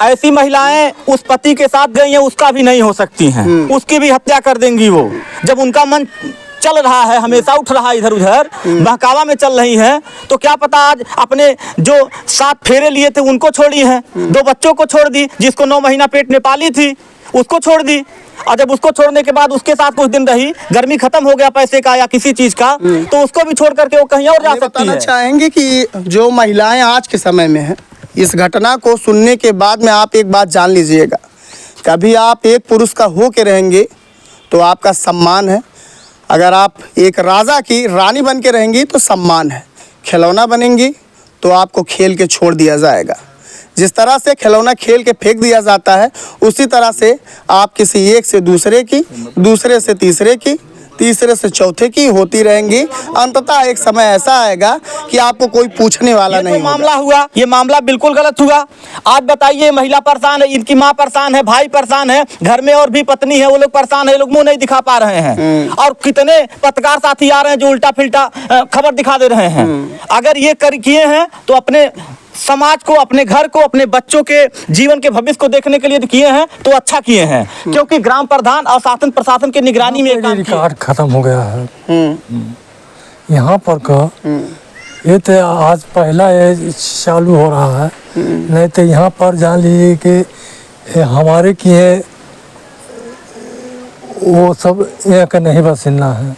ऐसी महिलाएं उस पति के साथ गई हैं, उसका भी नहीं हो सकती हैं, उसकी भी हत्या कर देंगी वो। जब उनका मन चल रहा है, हमेशा उठ रहा है इधर उधर, बहकावा में चल रही है, तो क्या पता आज अपने जो 7 फेरे लिए थे उनको छोड़ी हैं, 2 बच्चों को छोड़ दी, जिसको 9 महीना पेट में पाली थी उसको छोड़ दी। और जब उसको छोड़ने के बाद उसके साथ कुछ दिन रही, गर्मी खत्म हो गया पैसे का या किसी चीज का, तो उसको भी छोड़ करके वो कहीं और जा सकती है। चाहेंगे कि जो महिलाएं आज के समय में हैं, इस घटना को सुनने के बाद में आप एक बात जान लीजिएगा, कभी आप एक पुरुष का हो के रहेंगे तो आपका सम्मान है, अगर आप एक राजा की रानी बन के रहेंगी तो सम्मान है, खिलौना बनेंगी तो आपको खेल के छोड़ दिया जाएगा। जिस तरह से खिलौना खेल के फेंक दिया जाता है, उसी तरह से आप किसी एक से दूसरे की, दूसरे से तीसरे की, तीसरे से चौथे की होती रहेंगी। अंततः एक समय ऐसा आएगा कि आपको कोई पूछने वाला नहीं होगा। मामला हुआ, ये मामला बिल्कुल गलत हुआ। आज बताइए, महिला परेशान है, इनकी माँ परेशान है, भाई परेशान है, घर में और भी पत्नी है, वो लोग परेशान है, लोग मुंह नहीं दिखा पा रहे हैं। और कितने पत्रकार साथी आ रहे हैं जो उल्टा फिल्टा खबर दिखा दे रहे हैं। अगर ये कर किए हैं तो अपने समाज को, अपने घर को, अपने बच्चों के जीवन के भविष्य को देखने के लिए किए हैं तो अच्छा किए हैं, क्योंकि ग्राम प्रधान और शासन प्रशासन की निगरानी में रिकॉर्ड खत्म हो गया है यहाँ पर का। ये तो आज पहला ये चालू हो रहा है, नहीं तो यहाँ पर जान लीजिए कि हमारे किए वो सब यहाँ का नहीं बसिन्ना है।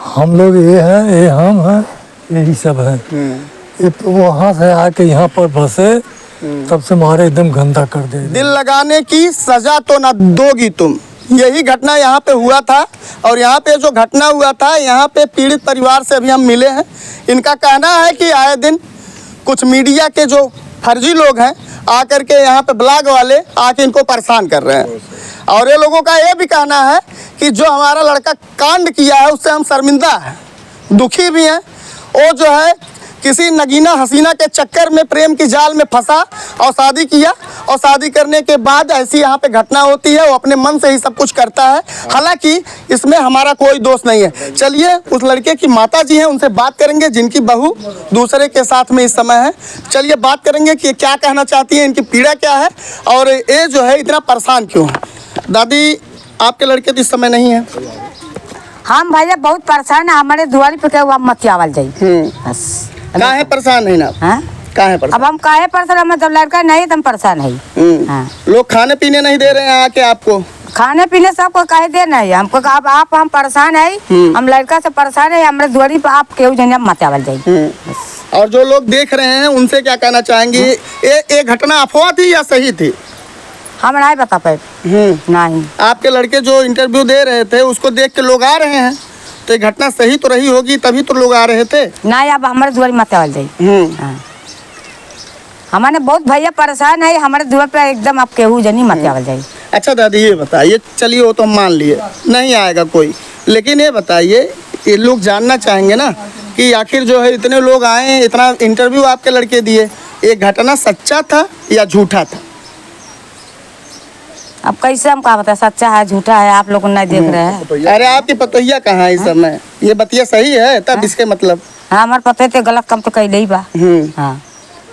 हम लोग ये हैं, ये हम हैं, यही सब है। वहाँ से आके यहाँ पर बसे, तब से हमारे एकदम गंदा कर दे। दिल लगाने की सजा तो ना दोगी तुम, यही घटना यहाँ पे हुआ था। और यहाँ पे जो घटना हुआ था, यहाँ पे पीड़ित परिवार से अभी हम मिले हैं। इनका कहना है कि आए दिन कुछ मीडिया के जो फर्जी लोग हैं आकर के यहाँ पे ब्लॉग वाले आके इनको परेशान कर रहे हैं। और ये लोगों का ये भी कहना है कि जो हमारा लड़का कांड किया है उससे हम शर्मिंदा हैं, दुखी भी हैं। वो जो है किसी नगीना हसीना के चक्कर में प्रेम की जाल में फंसा और शादी किया, और शादी करने के बाद ऐसी यहाँ पे घटना होती है। वो अपने मन से ही सब कुछ करता है, हालांकि इसमें हमारा कोई दोष नहीं है। चलिए उस लड़के की माता जी हैं, उनसे बात करेंगे, जिनकी बहू दूसरे के साथ में इस समय है। चलिए बात करेंगे कि क्या कहना चाहती है, इनकी पीड़ा क्या है और ये जो है इतना परेशान क्यों है। दादी, आपके लड़के तो इस समय नहीं है? हम भैया बहुत परेशान है, हमारे दुआरी पे क्या मत आवल जाई। बस काहे परेशान है ना? काहे परेशान? अब हम काहे परेशान, हम जब लड़का नहीं तो हम परेशान है। लोग खाने पीने नहीं दे रहे हैं आके आपको? खाने पीने सबको काहे देना है हमको, आप हम परेशान है, हम लड़का से परेशान है, हमारे दुआरी पे आप केहू जन मत आवल जाई। और जो लोग देख रहे हैं उनसे क्या कहना चाहेंगे? ये घटना अफवाह थी या सही थी? हम नहीं बता पाए। नहीं, आपके लड़के जो इंटरव्यू दे रहे थे उसको देख के लोग आ रहे हैं, तो ये घटना सही तो रही होगी, तभी तो लोग आ रहे थे। नहीं, अब हमारे दुआरी मत आवल जाई। हमारे बहुत भैया परेशान है, हमारे दुआर पे एकदम आप केहू जनी मत आवल जाई। अच्छा दादी, ये बताइए, चलिए वो तो हम मान लिए नहीं आएगा कोई, लेकिन ये बताइए, ये लोग जानना चाहेंगे ना कि आखिर जो है इतने लोग आए, इतना इंटरव्यू आपके लड़के दिए, ये घटना सच्चा था या झूठा था? अब कैसे हम कहा बता, सच्चा है झूठा है, आप लोग नहीं देख रहे हैं। अरे आपकी पतोहिया कहाँ है इस समय? ये बतिया सही है तब इसके मतलब? हाँ, हमारे पते थे गलत काम तो कहीं नहीं बा। हाँ।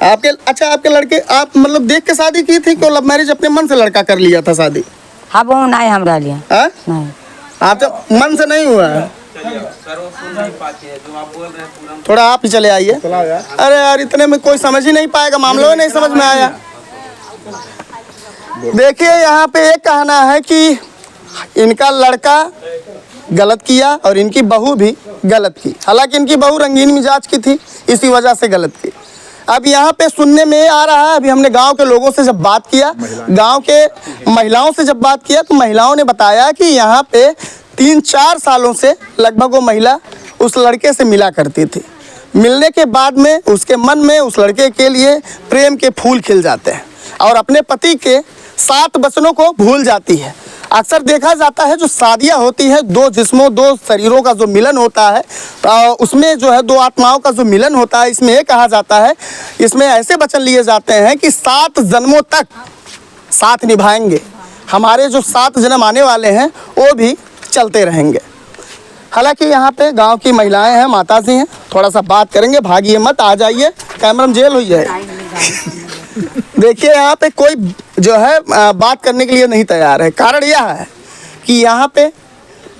आपके लड़के आप मतलब देख के शादी की थी कि लव मैरिज अपने मन से लड़का कर लिया था शादी? हाँ, वो नहीं हमरा लिया। नहीं, आप तो मन से नहीं हुआ है। थोड़ा आप ही चले आइए। अरे यार, इतने में कोई समझ ही नहीं पाएगा, मामला नहीं समझ में आया। देखिए, यहाँ पे एक कहना है कि इनका लड़का गलत किया और इनकी बहू भी गलत की, हालांकि इनकी बहू रंगीन मिजाज की थी, इसी वजह से गलत की। अब यहाँ पे सुनने में आ रहा है, अभी हमने गांव के लोगों से जब बात किया, गांव के महिलाओं से जब बात किया, तो महिलाओं ने बताया कि यहाँ पे 3-4 सालों से लगभग वो महिला उस लड़के से मिला करती थी। मिलने के बाद में उसके मन में उस लड़के के लिए प्रेम के फूल खिल जाते हैं और अपने पति के 7 वचनों को भूल जाती है। अक्सर देखा जाता है, जो शादियां होती है, 2 जिस्मों, 2 शरीरों का जो मिलन होता है, उसमें जो है 2 आत्माओं का जो मिलन होता है, इसमें ये कहा जाता है, इसमें ऐसे वचन लिए जाते हैं कि 7 जन्मों तक साथ निभाएंगे, हमारे जो 7 जन्म आने वाले हैं वो भी चलते रहेंगे। हालांकि यहाँ पे गांव की महिलाएं हैं, माता जी हैं, थोड़ा सा बात करेंगे, भागिए मत, आ जाइए, कैमरा में जेल हुई है। देखिए यहाँ पे कोई जो है बात करने के लिए नहीं तैयार है। कारण यह है कि यहाँ पे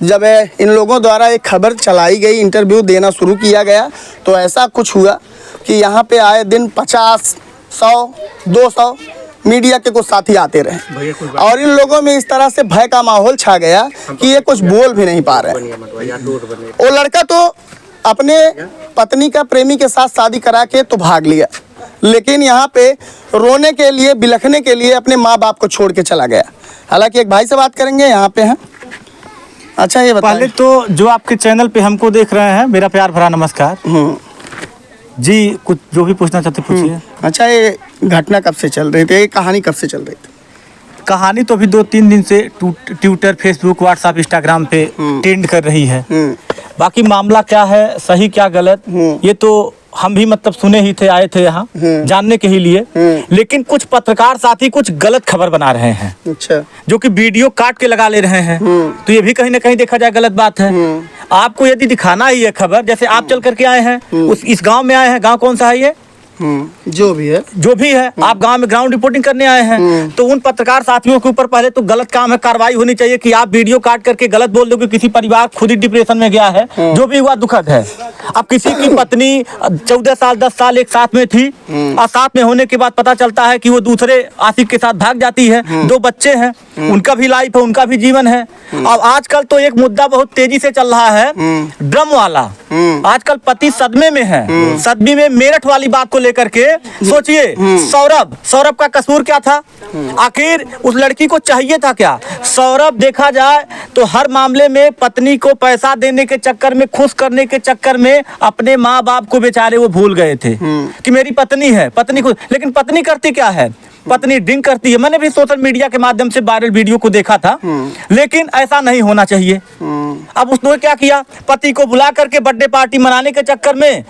जब इन लोगों द्वारा एक खबर चलाई गई, इंटरव्यू देना शुरू किया गया, तो ऐसा कुछ हुआ कि यहाँ पे आए दिन 50, 100, 200 मीडिया के कुछ साथी आते रहे और इन लोगों में इस तरह से भय का माहौल छा गया कि ये कुछ बोल भी नहीं पा रहे। वो लड़का तो अपने पत्नी का प्रेमी के साथ शादी करा के तो भाग लिया, लेकिन यहाँ पे रोने के लिए, बिलखने के लिए अपने माँ बाप को छोड़ के चला गया। हालांकि एक भाई से बात करेंगे, यहाँ पे हैं। अच्छा ये बताइए। पहले तो जो आपके चैनल पे हमको देख रहे हैं, मेरा प्यार भरा नमस्कार जी। कुछ जो भी पूछना चाहते पूछिए। अच्छा, ये घटना कब से चल रही थी, ये कहानी कब से चल रही थी? कहानी तो अभी 2-3 दिन से ट्विटर, फेसबुक, व्हाट्सएप, इंस्टाग्राम पे ट्रेंड कर रही है। बाकी मामला क्या है, सही क्या गलत, ये तो हम भी मतलब सुने ही थे, आए थे यहाँ जानने के ही लिए। लेकिन कुछ पत्रकार साथी कुछ गलत खबर बना रहे हैं। अच्छा। जो कि वीडियो काट के लगा ले रहे हैं। तो ये भी कहीं ना कहीं देखा जाए गलत बात है। आपको यदि दिखाना ही है खबर, जैसे आप चल करके आए हैं, इस गांव में आए हैं, गांव कौन सा है ये, जो भी है, आप गांव में ग्राउंड रिपोर्टिंग करने आए हैं, तो उन पत्रकार साथियों के ऊपर पहले तो गलत काम है, कार्रवाई होनी चाहिए कि आप वीडियो काट करके गलत बोल दो कि किसी परिवार खुद ही डिप्रेशन में गया है। जो भी हुआ दुखद है। अब किसी की पत्नी 14 साल 10 साल एक साथ में थी और साथ में होने के बाद पता चलता है कि वो दूसरे आशिक के साथ भाग जाती है। 2 बच्चे हैं, उनका भी लाइफ है, उनका भी जीवन है। अब आजकल तो एक मुद्दा बहुत तेजी से चल रहा है, ड्रम वाला। आजकल पति सदमे में है, सदमे में मेरठ वाली बात को लेकर के सोचिए। सौरभ का कसूर क्या था? आखिर उस लड़की को चाहिए था क्या? सौरभ देखा जाए तो हर मामले में पत्नी को पैसा देने के चक्कर में, खुश करने के चक्कर में अपने माँ बाप को बेचारे वो भूल गए थे कि मेरी पत्नी है, पत्नी को। लेकिन पत्नी करती क्या है? पत्नी ड्रिंक करती है। मैंने भी सोशल मीडिया के माध्यम से वायरल वीडियो को देखा था। लेकिन ऐसा नहीं होना चाहिए। अब उसने क्या किया, पति को बुला करके बर्थडे पार्टी मनाने के चक्कर में,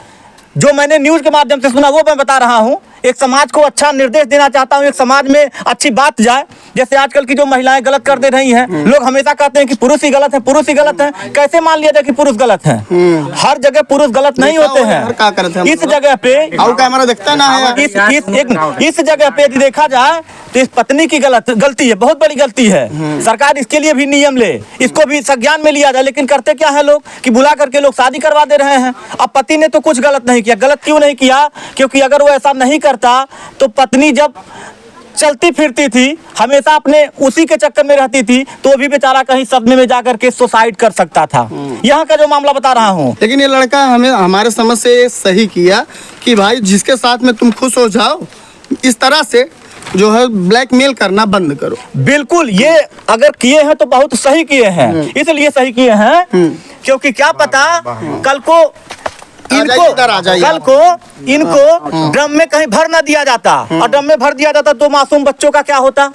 जो मैंने न्यूज के माध्यम से सुना वो मैं बता रहा हूँ। एक समाज को अच्छा निर्देश देना चाहता हूँ, एक समाज में अच्छी बात जाए। जैसे आजकल की जो महिलाएं गलत कर दे रही हैं, लोग हमेशा कहते हैं कि पुरुष ही गलत है, पुरुष ही गलत है। कैसे मान लिया जाए कि पुरुष गलत है? हर जगह पुरुष गलत नहीं होते हैं। इस जगह पे कैमरा देखता ना है, इस जगह पे यदि देखा जाए तो इस पत्नी की गलती है, बहुत बड़ी गलती है। सरकार इसके लिए भी नियम ले, इसको भी संज्ञान में लिया जाए। लेकिन करते क्या है लोग कि बुला करके लोग शादी करवा दे रहे हैं। अब पति ने तो कुछ गलत नहीं किया। गलत क्यों नहीं किया? क्योंकि अगर वो ऐसा नहीं करता तो पत्नी जब चलती फिरती थी, हमेशा अपने उसी के चक्कर में रहती थी, तो भी बेचारा कहीं सदमे में जाकर के सुसाइड कर सकता था। यहाँ का जो मामला बता रहा हूँ। लेकिन ये लड़का हमें हमारे समझ से सही किया कि भाई जिसके साथ में तुम खुश हो जाओ, इस तरह से जो है ब्लैकमेल करना बंद करो। बिल्कुल, ये अगर किए हैं तो बहुत सही किए हैं। इसलिए सही किए हैं क्योंकि क्या पता कल को इनको ड्रम में कहीं भर ना दिया जाता, और ड्रम में भर दिया जाता तो मासूम बच्चों का क्या होता।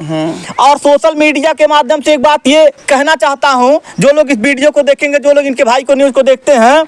और सोशल मीडिया के माध्यम से एक बात ये कहना चाहता हूँ, जो लोग इस वीडियो को देखेंगे, जो लोग इनके भाई को न्यूज को देखते हैं,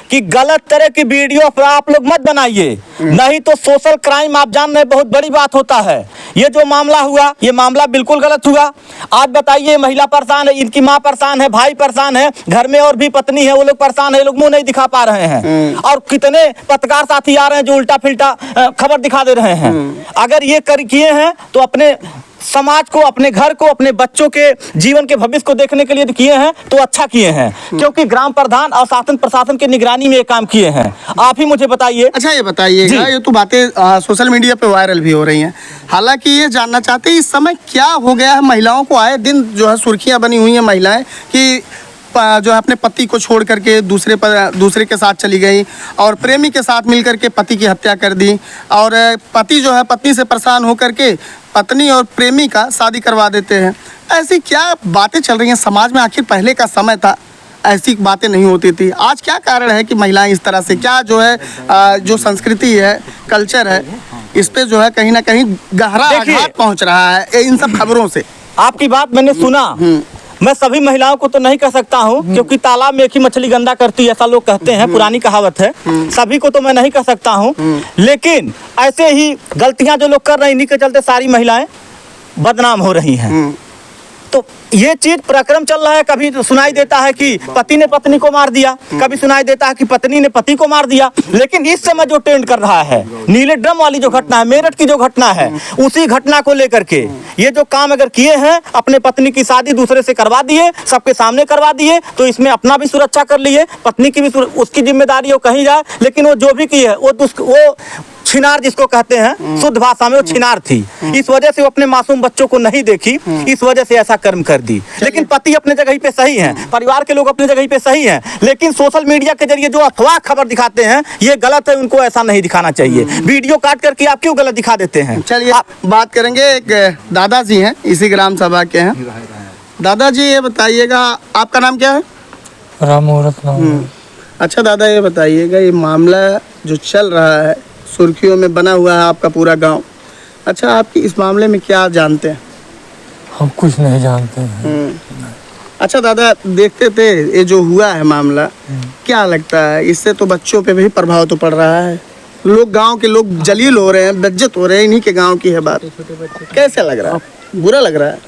कि गलत तरह की वीडियो आप लोग मत बनाइए, नहीं तो सोशल क्राइम आप जान रहे बहुत बड़ी बात होता है। ये जो मामला हुआ, ये मामला बिल्कुल गलत हुआ। आज बताइए, महिला परेशान है, इनकी माँ परेशान है, भाई परेशान है, घर में और भी पत्नी है, वो लोग परेशान है, लोग मुंह नहीं दिखा पा रहे हैं। और कितने पत्रकार साथी आ रहे हैं जो उल्टा फिल्टा खबर दिखा दे रहे हैं। अगर ये किए हैं तो अपने समाज को, अपने घर को, अपने बच्चों के जीवन के भविष्य को देखने के लिए किए हैं तो अच्छा किए हैं, क्योंकि ग्राम प्रधान और शासन प्रशासन की निगरानी में ये काम किए हैं। आप ही मुझे बताइए। अच्छा ये बताइएगा, ये तो बातें सोशल मीडिया पे वायरल भी हो रही हैं। हालांकि ये जानना चाहते हैं इस समय क्या हो गया है, महिलाओं को आए दिन जो है सुर्खियां बनी हुई हैं महिलाएं कि जो है अपने पति को छोड़ करके दूसरे के साथ चली गई और प्रेमी के साथ मिलकर के पति की हत्या कर दी, और पति जो है पत्नी से परेशान होकर के पत्नी और प्रेमी का शादी करवा देते हैं। ऐसी क्या बातें चल रही हैं समाज में? आखिर पहले का समय था, ऐसी बातें नहीं होती थी। आज क्या कारण है कि महिलाएं इस तरह से, क्या जो है जो संस्कृति है, कल्चर है, इस पे जो है कहीं ना कहीं गहरा आघात पहुंच रहा है इन सब खबरों से? आपकी बात मैंने सुना। मैं सभी महिलाओं को तो नहीं कह सकता हूँ, क्योंकि तालाब में एक ही मछली गंदा करती है, ऐसा लोग कहते हैं, पुरानी कहावत है। सभी को तो मैं नहीं कह सकता हूँ, लेकिन ऐसे ही गलतियां जो लोग कर रहे हैं, इन्हीं के चलते सारी महिलाएं बदनाम हो रही हैं। तो ये चीज प्रक्रम चल रहा है। कभी तो सुनाई देता है कि पति ने पत्नी को मार दिया, कभी सुनाई देता है कि पत्नी ने पति को मार दिया। लेकिन इस समय जो ट्रेंड कर रहा है, नीले ड्रम वाली जो घटना है, मेरठ की जो घटना है, उसी घटना को लेकर के ये जो काम अगर किए हैं, अपने पत्नी की शादी दूसरे से करवा दिए, सबके सामने करवा दिए, तो इसमें अपना भी सुरक्षा कर लिए, पत्नी की भी उसकी जिम्मेदारी है, वो कहीं जाए। लेकिन वो जो भी की है वो छिनार जिसको कहते हैं, शुद्ध भाषा में वो छिनार थी। इस वजह से वो अपने मासूम बच्चों को नहीं देखी, इस वजह से ऐसा कर्म कर दी। लेकिन पति अपने जगह पे सही हैं, परिवार के लोग अपने जगह पे सही हैं, लेकिन सोशल मीडिया के जरिए जो अफवाह खबर दिखाते हैं, ये गलत है। उनको ऐसा नहीं दिखाना चाहिए। वीडियो काट करके आप क्यों गलत दिखा देते हैं? चलिए बात करेंगे। एक दादाजी हैं, इसी ग्राम सभा के हैं। दादाजी ये बताइएगा, आपका नाम क्या है? राम मुहूर्त नाम है। अच्छा दादा, ये बताइएगा, ये मामला जो चल रहा है, सुर्खियों में बना हुआ है आपका पूरा गांव। अच्छा, आप इस मामले में क्या जानते हैं? हम कुछ नहीं जानते हैं। अच्छा दादा, देखते थे ये जो हुआ है मामला, क्या लगता है इससे तो बच्चों पे भी प्रभाव तो पड़ रहा है? लोग, गांव के लोग जलील हो रहे हैं, बेइज्जत हो रहे हैं, इन्हीं के गांव की है बात। कैसे लग रहा है? बुरा लग रहा है?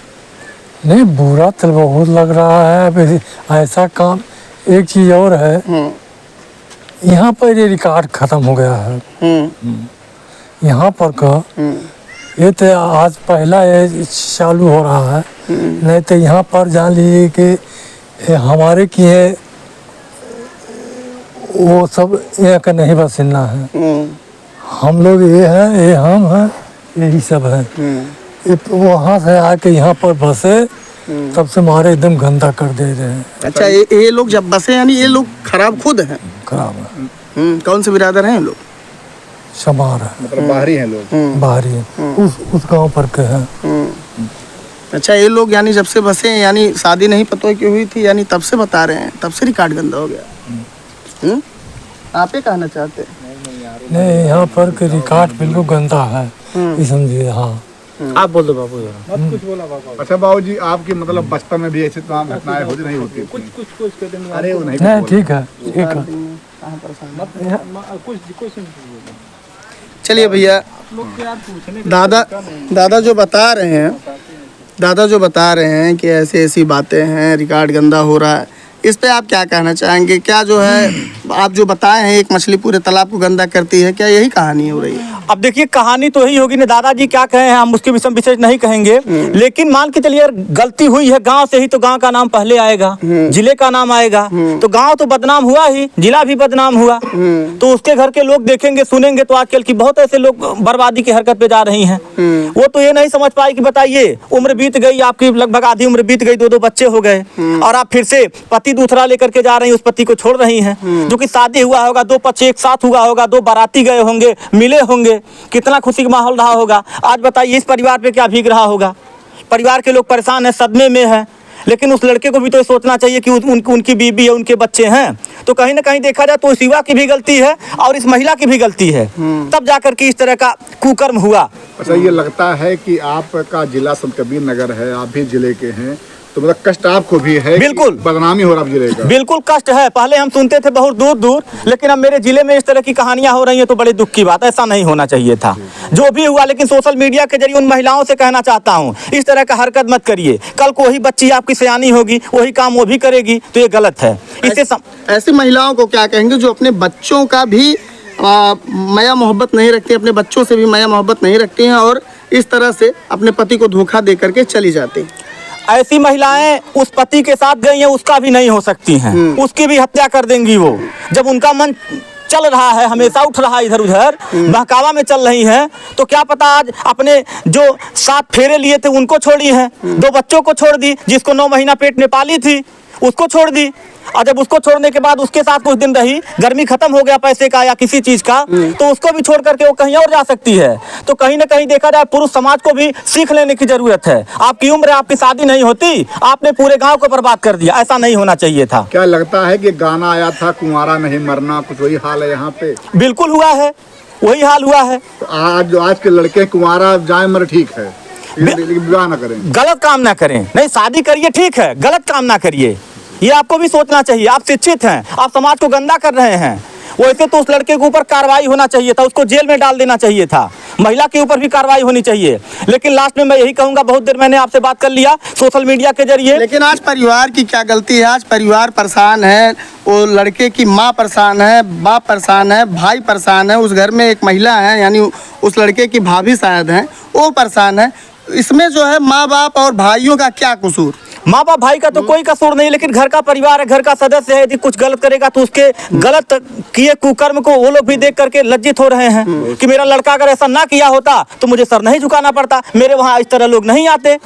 नहीं, बुरा तो बहुत लग रहा है। अब ऐसा काम, एक चीज और है, यहाँ पर ये रिकॉर्ड खत्म हो गया है। यहाँ पर का ये तो आज पहला ये चालू हो रहा है, नहीं तो यहाँ पर जान लीजिए कि हमारे की है वो सब यहाँ का नहीं बसिन्ना है। हम लोग ये हैं, ये हम हैं, यही सब है। ये वहाँ से आके यहाँ पर बसे, तब से हमारे एकदम गंदा कर दे रहे हैं। अच्छा, ये लोग जब बसे, यानी ये लोग खराब खुद हैं? खराब है। कौन से बिरादर हैं ये लोग? शमार है, मतलब बाहरी हैं लोग। बाहरी है, उस गांव पर के हैं। अच्छा, ये लोग यानी जब से बसे, यानी शादी नहीं पता की हुई थी, यानी तब से बता रहे हैं, तब से रिकॉर्ड गंदा हो गया। आप ये कहना चाहते हैं? नहीं, यहाँ पर के रिकॉर्ड बिल्कुल गंदा है, ये समझिए। हाँ, आप बोल दो बाबू। अच्छा बाबूजी, आपके मतलब बचपन में भी ऐसी तमाम घटनाएं होती नहीं होती? कुछ अरे वो नहीं, ठीक है, ठीक है। चलिए भैया, दादा जो बता रहे हैं कि ऐसी ऐसी बातें हैं, रिकॉर्ड गंदा हो रहा है, इस पे आप क्या कहना चाहेंगे? क्या जो है आप जो बताए हैं, एक मछली पूरे तालाब को गंदा करती है, क्या यही कहानी हो रही है? अब देखिए, कहानी तो यही होगी ना। दादाजी क्या कहे हैं, हम उसके विषय विशेष नहीं कहेंगे, लेकिन मान के चलिए गलती हुई है गांव से ही, तो गांव का नाम पहले आएगा, जिले का नाम आएगा, तो गांव तो बदनाम हुआ ही, जिला भी बदनाम हुआ। तो उसके घर के लोग देखेंगे, सुनेंगे, तो आजकल की बहुत ऐसे लोग बर्बादी की हरकत पे जा रही हैं। वो तो ये नहीं समझ पाए कि बताइए, उम्र बीत गई आपकी, लगभग आधी उम्र बीत गई, 2 बच्चे हो गए, और आप फिर से पति दूसरा लेकर के जा रही हैं, उस पति को छोड़ रही हैं, जो कि शादी हुआ होगा, 2 पक्ष एक साथ हुआ होगा, 2 बाराती गए होंगे, मिले होंगे, कितना खुशी का माहौल रहा होगा। आज बताइए इस परिवार पे क्या भीग रहा होगा। परिवार के लोग परेशान हैं, सदमे में है। लेकिन उस लड़के को भी तो सोचना चाहिए कि उनकी बीबी है, उनके बच्चे हैं। तो कहीं ना कहीं देखा जाए तो इस युवा की भी गलती है और इस महिला की भी गलती है, तब जाकर के इस तरह का कुकर्म हुआ। अच्छा, ये लगता है कि आपका जिला संत कबीर नगर है, आप भी जिले के हैं, तो मतलब कष्ट आपको भी है? बिल्कुल, बदनामी हो रहा है जिले का। बिल्कुल कष्ट है। पहले हम सुनते थे बहुत दूर दूर, लेकिन अब मेरे जिले में इस तरह की कहानियां हो रही हैं, तो बड़े दुख की बात। ऐसा नहीं होना चाहिए था, जो भी हुआ। लेकिन सोशल मीडिया के जरिए उन महिलाओं से कहना चाहता हूं, इस तरह का हरकत मत करिए। कल को वही बच्ची आपकी सयानी होगी, वही काम वो भी करेगी, तो ये गलत है। इससे ऐसी महिलाओं को क्या कहेंगे जो अपने बच्चों का भी माया मोहब्बत नहीं रखती, अपने बच्चों से भी माया मोहब्बत नहीं रखती हैं, और इस तरह से अपने पति को धोखा दे करके चली जाती हैं? ऐसी महिलाएं उस पति के साथ गई हैं, उसका भी नहीं हो सकती हैं, उसकी भी हत्या कर देंगी वो। जब उनका मन चल रहा है, हमेशा उठ रहा है इधर उधर, बहकावा में चल रही हैं, तो क्या पता आज अपने जो 7 फेरे लिए थे उनको छोड़ी हैं, 2 बच्चों को छोड़ दी, जिसको 9 महीना पेट में पाली थी उसको छोड़ दी। और जब उसको छोड़ने के बाद उसके साथ कुछ दिन रही, गर्मी खत्म हो गया पैसे का या किसी चीज का, तो उसको भी छोड़ करके वो कहीं और जा सकती है। तो कहीं ना कहीं देखा जाए, पुरुष समाज को भी सीख लेने की जरूरत है। आपकी उम्र है, आपकी शादी नहीं होती, आपने पूरे गांव को बर्बाद कर दिया, ऐसा नहीं होना चाहिए था। क्या लगता है कि गाना आया था कुंवारा नहीं मरना, कुछ वही हाल है यहाँ पे? बिल्कुल हुआ है, वही हाल हुआ है। तो आज के लड़के कुंवारा जाए मर ठीक है, लेकिन विवाह ना करें, गलत काम ना करें। नहीं, शादी करिए ठीक है, गलत काम ना करिए, ये आपको भी सोचना चाहिए। आप शिक्षित हैं, आप समाज को गंदा कर रहे हैं। वैसे तो उस लड़के के ऊपर कार्रवाई होना चाहिए था, उसको जेल में डाल देना चाहिए था। महिला के ऊपर भी कार्रवाई होनी चाहिए। लेकिन लास्ट में मैं यही कहूंगा, बहुत देर मैंने आपसे बात कर लिया सोशल मीडिया के जरिए। लेकिन आज परिवार की क्या गलती है? आज परिवार परेशान है, वो लड़के की माँ परेशान है, बाप परेशान है, भाई परेशान है, उस घर में एक महिला है यानी उस लड़के की भाभी शायद हैं, वो परेशान है। इसमें जो है माँ बाप और भाइयों का क्या कसूर? माँ बाप भाई का तो कोई कसूर नहीं, लेकिन घर का परिवार है, घर का सदस्य है, यदि कुछ गलत करेगा तो उसके गलत किए कुकर्म को वो लोग भी देख करके लज्जित हो रहे हैं कि मेरा लड़का अगर ऐसा ना किया होता तो मुझे सर नहीं झुकाना पड़ता, मेरे वहाँ इस तरह लोग नहीं आते।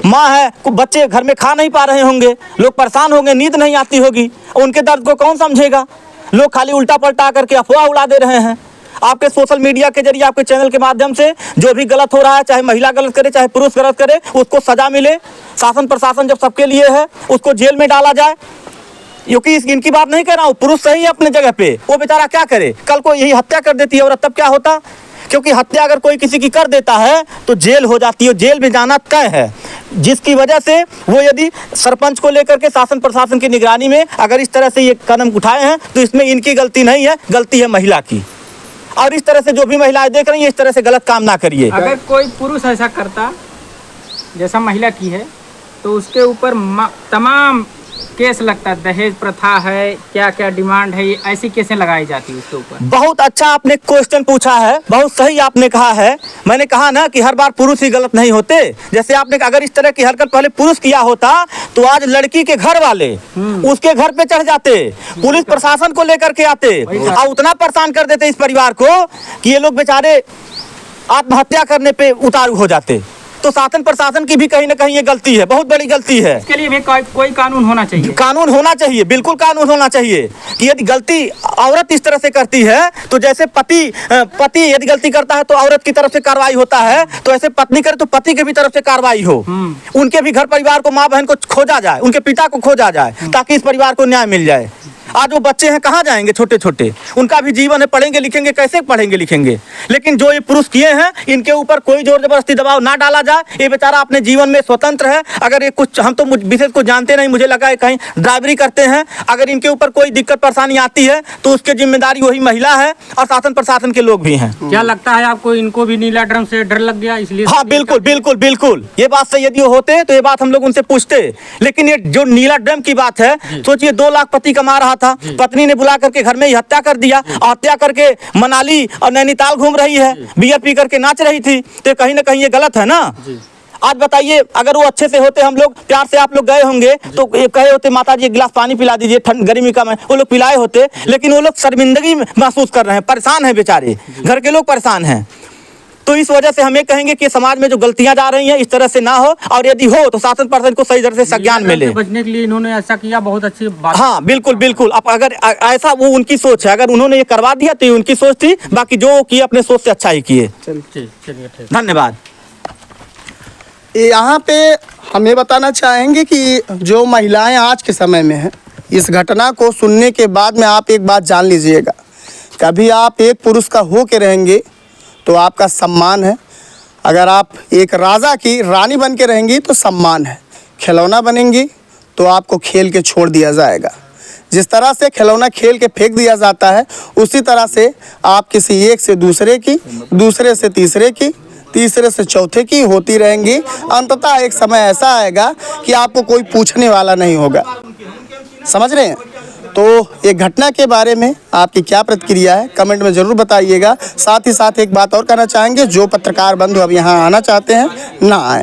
माँ है, बच्चे घर में खा नहीं पा रहे होंगे, लोग परेशान होंगे, नींद नहीं आती होगी, उनके दर्द को कौन समझेगा? लोग खाली उल्टा पलटा करके अफवाह उड़ा दे रहे हैं। आपके सोशल मीडिया के जरिए, आपके चैनल के माध्यम से जो भी गलत हो रहा है, चाहे महिला गलत करे चाहे पुरुष गलत करे, उसको सजा मिले। शासन प्रशासन जब सबके लिए है, उसको जेल में डाला जाए। क्योंकि इनकी बात नहीं कर रहा हूँ, पुरुष सही है अपने जगह पे, वो बेचारा क्या करे? कल को यही हत्या कर देती है औरत, तब क्या होता? क्योंकि हत्या अगर कोई किसी की कर देता है तो जेल हो जाती है, जेल में जाना तय है। जिसकी वजह से वो यदि सरपंच को लेकर के शासन प्रशासन की निगरानी में अगर इस तरह से ये कदम उठाए हैं तो इसमें इनकी गलती नहीं है, गलती है महिला की। और इस तरह से जो भी महिलाएं देख रही हैं, इस तरह से गलत काम ना करिए। अगर कोई पुरुष ऐसा करता जैसा महिला की है तो उसके ऊपर तमाम केस लगता, दहेज प्रथा है, क्या क्या डिमांड है, ये ऐसी केसें लगाई जाती है उसके ऊपर। बहुत अच्छा आपने क्वेश्चन पूछा है, बहुत सही आपने कहा है। मैंने कहा ना कि हर बार पुरुष ही गलत नहीं होते। जैसे आपने अगर इस तरह की हरकत पहले पुरुष किया होता तो आज लड़की के घर वाले उसके घर पे चढ़ जाते, पुलिस प्रशासन को लेकर के आते और उतना परेशान कर देते इस परिवार को कि ये लोग बेचारे आत्महत्या करने पे उतारू हो जाते। तो शासन प्रशासन की भी कहीं ना कहीं ये गलती है, बहुत बड़ी गलती है। इसके लिए भी कोई कानून होना चाहिए। कानून होना चाहिए, बिल्कुल कानून होना चाहिए कि यदि गलती औरत इस तरह से करती है तो जैसे पति यदि गलती करता है तो औरत की तरफ से कार्रवाई होता है, तो ऐसे पत्नी करे तो पति के भी तरफ से कार्रवाई हो। उनके भी घर परिवार को, माँ बहन को खोजा जाए, उनके पिता को खोजा जाए, ताकि इस परिवार को न्याय मिल जाए। आज वो बच्चे हैं, कहाँ जाएंगे? छोटे छोटे, उनका भी जीवन है, पढ़ेंगे लिखेंगे, कैसे पढ़ेंगे लिखेंगे? लेकिन जो ये पुरुष किए हैं, इनके ऊपर कोई जोर जबरदस्ती दबाव ना डाला जाए। ये बेचारा अपने जीवन में स्वतंत्र है। अगर ये कुछ, हम तो विशेष को जानते नहीं, मुझे लगा है कहीं ड्राइवरी करते हैं, अगर इनके ऊपर कोई दिक्कत परेशानी आती है तो उसकी जिम्मेदारी वही महिला है और शासन प्रशासन के लोग भी हैं। क्या लगता है आपको, इनको भी नीला ड्रम से डर लग गया इसलिए? हाँ बिल्कुल बिल्कुल बिल्कुल, ये बात सही। यदि होते तो ये बात हम लोग उनसे पूछते। लेकिन ये जो नीला ड्रम की बात है, सोचिए 2 लाख पति कमा रहा था, पत्नी ने बुला करके घर में ही हत्या कर दिया, हत्या करके मनाली और नैनीताल घूम रही है, बियर पी करके नाच रही थी, तो कहीं ना कहीं ये गलत है ना। आज बताइए, अगर वो अच्छे से होते, हम लोग प्यार से आप लोग गए होंगे तो कहे होते माता जी एक गिलास पानी पिला दीजिए, ठंड गर्मी का, वो लोग पिलाए होते। लेकिन वो लोग शर्मिंदगी महसूस कर रहे हैं, परेशान हैं बेचारे, घर के लोग परेशान हैं। तो इस वजह से हम ये कहेंगे कि समाज में जो गलतियां जा रही हैं इस तरह से ना हो, और यदि हो तो शासन प्रशासन को सही तरह से संज्ञान मिले। बचने के लिए इन्होंने ऐसा किया, बहुत अच्छी बात। हाँ बिल्कुल बिल्कुल। अब अगर ऐसा, वो उनकी सोच है, अगर उन्होंने ये करवा दिया तो ये उनकी सोच थी, बाकी जो किए अपने सोच से अच्छा ही किए। चलिए, धन्यवाद। यहाँ पे हम ये बताना चाहेंगे कि जो महिलाएं आज के समय में हैं, इस घटना को सुनने के बाद में आप एक बात जान लीजिएगा, कभी आप एक पुरुष का हो के रहेंगे तो आपका सम्मान है, अगर आप एक राजा की रानी बन के रहेंगी तो सम्मान है, खिलौना बनेंगी तो आपको खेल के छोड़ दिया जाएगा। जिस तरह से खिलौना खेल के फेंक दिया जाता है, उसी तरह से आप किसी एक से दूसरे की, दूसरे से तीसरे की, तीसरे से चौथे की होती रहेंगी। अंततः एक समय ऐसा आएगा कि आपको कोई पूछने वाला नहीं होगा। समझ रहे हैं? तो ये घटना के बारे में आपकी क्या प्रतिक्रिया है, कमेंट में ज़रूर बताइएगा। साथ ही साथ एक बात और कहना चाहेंगे, जो पत्रकार बंधु अब यहाँ आना चाहते हैं ना आए।